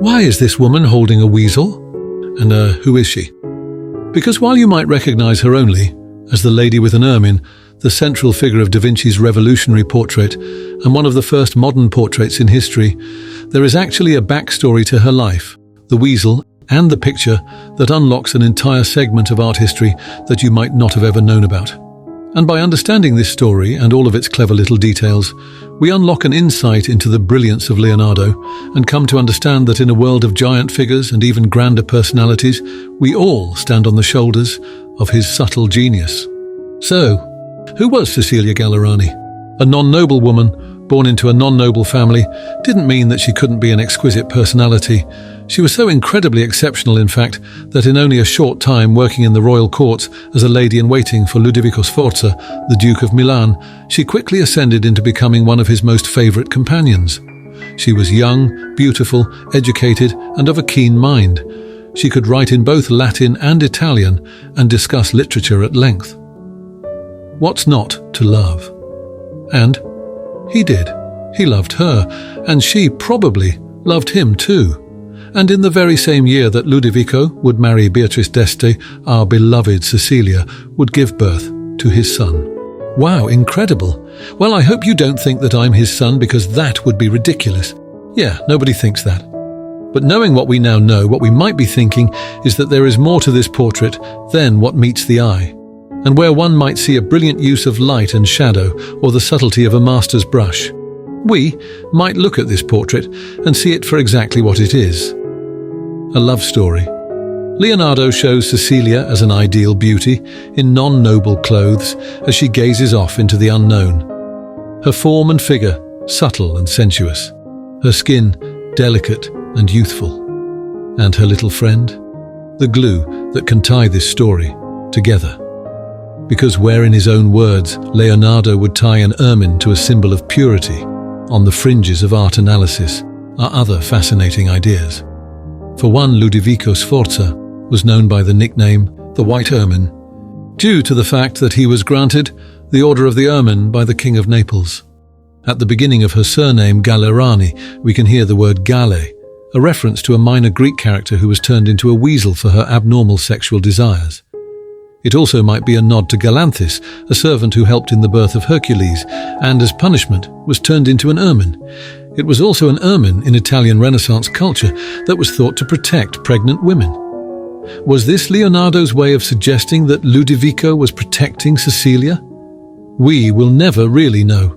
Why is this woman holding a weasel? And who is she? Because while you might recognize her only as the lady with an ermine, the central figure of Da Vinci's revolutionary portrait, and one of the first modern portraits in history, there is actually a backstory to her life, the weasel, and the picture that unlocks an entire segment of art history that you might not have ever known about. And by understanding this story and all of its clever little details, we unlock an insight into the brilliance of Leonardo and come to understand that in a world of giant figures and even grander personalities, we all stand on the shoulders of his subtle genius. So, who was Cecilia Gallerani? A non-noble woman, born into a non-noble family, didn't mean that she couldn't be an exquisite personality. She was so incredibly exceptional, in fact, that in only a short time working in the royal courts as a lady-in-waiting for Ludovico Sforza, the Duke of Milan, she quickly ascended into becoming one of his most favourite companions. She was young, beautiful, educated, and of a keen mind. She could write in both Latin and Italian and discuss literature at length. What's not to love? And he did. He loved her, and she probably loved him too. And in the very same year that Ludovico would marry Beatrice d'Este, our beloved Cecilia would give birth to his son. Wow, incredible. Well, I hope you don't think that I'm his son, because that would be ridiculous. Yeah, nobody thinks that. But knowing what we now know, what we might be thinking is that there is more to this portrait than what meets the eye. And where one might see a brilliant use of light and shadow or the subtlety of a master's brush, we might look at this portrait and see it for exactly what it is: a love story. Leonardo shows Cecilia as an ideal beauty in non-noble clothes as she gazes off into the unknown. Her form and figure subtle and sensuous, her skin delicate and youthful, and her little friend, the glue that can tie this story together. Because where, in his own words, Leonardo would tie an ermine to a symbol of purity, on the fringes of art analysis are other fascinating ideas. For one, Ludovico Sforza was known by the nickname the White Ermine, due to the fact that he was granted the Order of the Ermine by the King of Naples. At the beginning of her surname Gallerani, we can hear the word galle, a reference to a minor Greek character who was turned into a weasel for her abnormal sexual desires. It also might be a nod to Galanthus, a servant who helped in the birth of Hercules, and as punishment was turned into an ermine. It was also an ermine in Italian Renaissance culture that was thought to protect pregnant women. Was this Leonardo's way of suggesting that Ludovico was protecting Cecilia? We will never really know.